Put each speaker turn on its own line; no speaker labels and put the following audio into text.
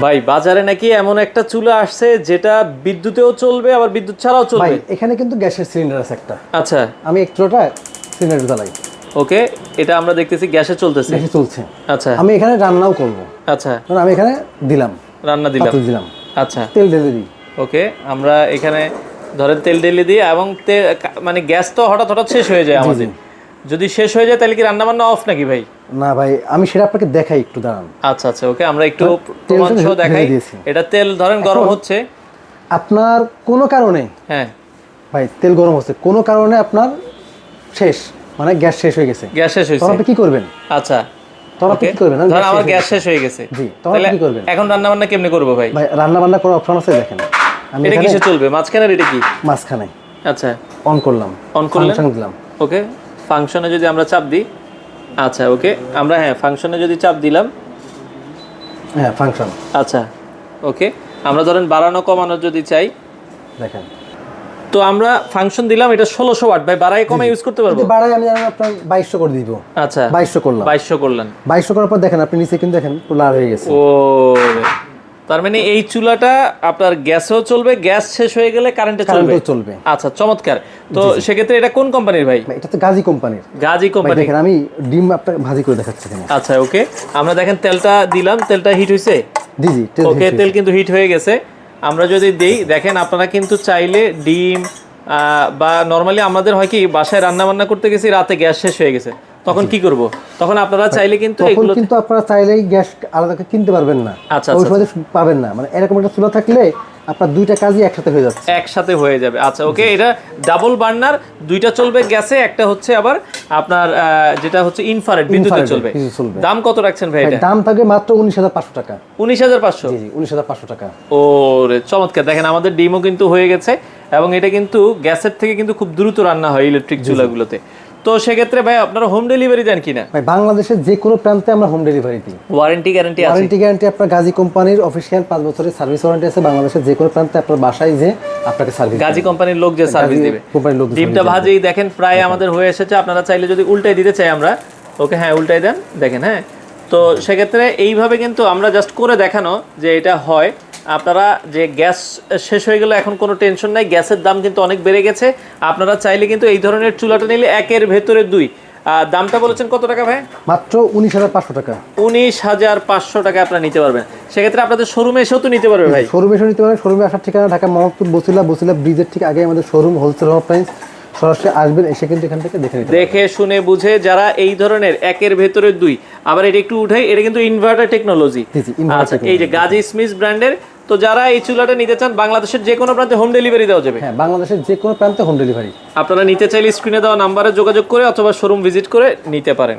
ভাই বাজারে নাকি এমন একটা চুলা আসছে যেটা বিদ্যুতেও চলবে আবার বিদ্যুৎ ছাড়াও
ভাই
চলবে।
এখানে কিন্তু গ্যাসের সিলিন্ডার আছে একটা।
আচ্ছা
আমি একটুটা সিলিন্ডার জ্বালাই।
ওকে, এটা আমরা দেখতেছি গ্যাসে চলতেছে।
গ্যাসে চলছে।
আচ্ছা
আমি এখানে রান্নাও করব।
আচ্ছা,
কারণ আমি এখানে দিলাম,
রান্না দিলাম।
পাতিল দিলাম,
আচ্ছা
তেল ঢেলে দিই।
ওকে, আমরা এখানে ধরেন তেল ঢেলে দিই এবং মানে গ্যাস তো হঠাৎ হঠাৎ শেষ হয়ে যায় আমাদের। যদি শেষ হয়ে যায় তাহলে কি রান্না বান্না অফ নাকি ভাই?
না ভাই, আমি সেটা আপনাকে দেখাই, একটু দাঁড়ান।
আচ্ছা আচ্ছা ওকে, আমরা একটু
তেলটা
প্রমাণ সহ
ঢেলে
দেখাই।
দিয়েছি।
এটা তেল ধরেন গরম হচ্ছে।
আপনার কোনো কারণে
হ্যাঁ
ভাই তেল গরম হচ্ছে, কোনো কারণে আপনার শেষ, মানে গ্যাস শেষ হয়ে গেছে,
গ্যাস শেষ
তখন
হয়েছে।
আপনি কি করবেন?
আচ্ছা
তখন আপনি
ওকে,
কি করবেন?
ধর আমার গ্যাস শেষ হয়ে গেছে।
জি, তখন
তাহলে
আপনি কি করবেন?
এখন রান্না বান্না কেমনে করবো ভাই?
ভাই রান্না বান্না করার অপশন আছে, দেখেন আমি
এটা
এখানে
কিসে চলবে? মাঝখানে এটা কি?
মাঝখানে
আচ্ছা
অন করলাম,
অন করলেন,
ফাংশন দিলাম।
ওকে ফাংশনে যদি আমরা চাপ দিই, আচ্ছা ওকে আমরা হ্যাঁ ফাংশনে যদি চাপ দিলাম,
হ্যাঁ ফাংশন।
আচ্ছা ওকে, আমরা ধরেন বাড়ানো কমানো যদি চাই,
দেখেন
তো আমরা ফাংশন দিলাম, এটা 1600 ওয়াট। ভাই বাড়াই কমে ইউজ করতে পারবো?
যদি বাড়াই আমি আপনার 2200 করে দিব।
আচ্ছা
2200 করলাম।
2200 করলেন।
2200 করার পর দেখেন আপনি নিচে কিন্তু দেখেন পুরো লাল হয়ে গেছে।
ও তার মানে এই চুলাটা আপনার গ্যাসেও চলবে, গ্যাস শেষ হয়ে গেলে কারেন্টে চলবে।
কারেন্টও চলবে।
আচ্ছা চমৎকার। তো সেক্ষেত্রে এটা কোন কোম্পানির ভাই?
ভাই এটা তো গাজী কোম্পানির।
গাজী
ভাই
কোম্পানি।
দেখেন আমি ডিম আপনাকে ভাজি করে দেখাচ্ছি এখানে।
আচ্ছা ওকে, আমরা দেখেন তেলটা দিলাম, তেলটা হিট হয়েছে।
জি জি,
ওকে তেল কিন্তু হিট হয়ে গেছে। আমরা যদি দেই, দেখেন আপনারা কিন্তু চাইলে ডিম বা নরমালি আমাদের হয় কি বাসায় রান্না বান্না করতে গেছি, রাতে গ্যাস শেষ হয়ে গেছে, তখন কি করব? তখন আপনারা চাইলে কিন্তু
তখন
এগুলো
কিন্তু আপনারা চাইলেই গ্যাস আলাদা করে কিনতে পারবেন না।
আচ্ছা,
ওই
আচ্ছা,
সময় পাবেন না, মানে এরকম একটা চুলা থাকলে আপনার দুইটা কাজই একসাথে হয়ে যাচ্ছে।
একসাথে হয়ে যাবে। আচ্ছা ওকে, এটা ডাবল বার্নার, দুইটা চলবে গ্যাসে, একটা হচ্ছে আবার আপনার যেটা হচ্ছে ইনফ্রারেড বিদ্যুতে চলবে। দাম কত রাখছেন ভাই এটা?
দাম থাকবে মাত্র 19500 টাকা।
19500?
জি জি, 19500 টাকা।
ও রে চমৎকার। দেখেন আমাদের ডিমও কিন্তু হয়ে গেছে এবং এটা কিন্তু গ্যাসের থেকে কিন্তু খুব দ্রুত রান্না হয় ইলেকট্রিক চুলাগুলোতে। তো সেক্ষেত্রে ভাই আপনারা হোম ডেলিভারি দেন কিনা?
ভাই বাংলাদেশের যে কোনো প্রান্তে আমরা হোম ডেলিভারি দিই।
ওয়ারেন্টি গ্যারান্টি আছে?
ওয়ারেন্টি গ্যারান্টি আপনার গাজী কোম্পানির অফিশিয়াল 5 বছরের সার্ভিস ওয়ারেন্টি আছে। বাংলাদেশের যে কোনো প্রান্তে আপনার বাসায় যে আপনাকে সার্ভিস,
গাজী কোম্পানির লোক যে সার্ভিস দিবে।
কোম্পানির লোক
ডিমটা ভাজেই দেখেন প্রায় আমাদের হয়ে এসেছে। আপনারা চাইলে যদি উল্টাই দিতে চাই আমরা, ওকে হ্যাঁ উল্টাই দেন, দেখেন হ্যাঁ। তো সেক্ষেত্রে এইভাবে কিন্তু আমরা জাস্ট করে দেখানো যে এটা হয়। আপনারা যে গ্যাস শেষ হয়ে গেলে এখন কোনো টেনশন নাই, গ্যাসের দাম কিন্তু অনেক বেড়ে গেছে। আপনারা চাইলে কিন্তু এই ধরনের চুলাটা নিলে একের ভেতরে দুই। দামটা বলেছেন কত টাকা ভাই?
মাত্র 19500 টাকা।
19500 টাকা আপনারা নিতে পারবেন। সেক্ষেত্রে আপনাদের শোরুমে এসেও তো নিতে পারবে ভাই?
শোরুমে এসে নিতে পারবেন। শোরুমে আসার ঠিকানা ঢাকা মোহাম্মদপুর বসিলা ব্রিজের ঠিক আগে আমাদের শোরুম হোলসেল অফলাইন্স। সরাসরি আসবেন, এসে কিন্তু এখান থেকে দেখে
শুনে বুঝে যারা এই ধরনের একের ভেতরে দুই। আবার এটা একটু উঠাই, এটা কিন্তু ইনভার্টার টেকনোলজি। আচ্ছা এই যে গাজী স্মিথ ব্র্যান্ডের। তো যারা এই চুলাটা নিতে চান বাংলাদেশের যে কোনো প্রান্তে হোম ডেলিভারি দেওয়া যাবে?
হ্যাঁ, বাংলাদেশের যে কোনো প্রান্তে হোম ডেলিভারি।
আপনারা নিতে চাইলে স্ক্রিনে দেওয়া নাম্বারে যোগাযোগ করে অথবা শোরুম ভিজিট করে নিতে পারেন।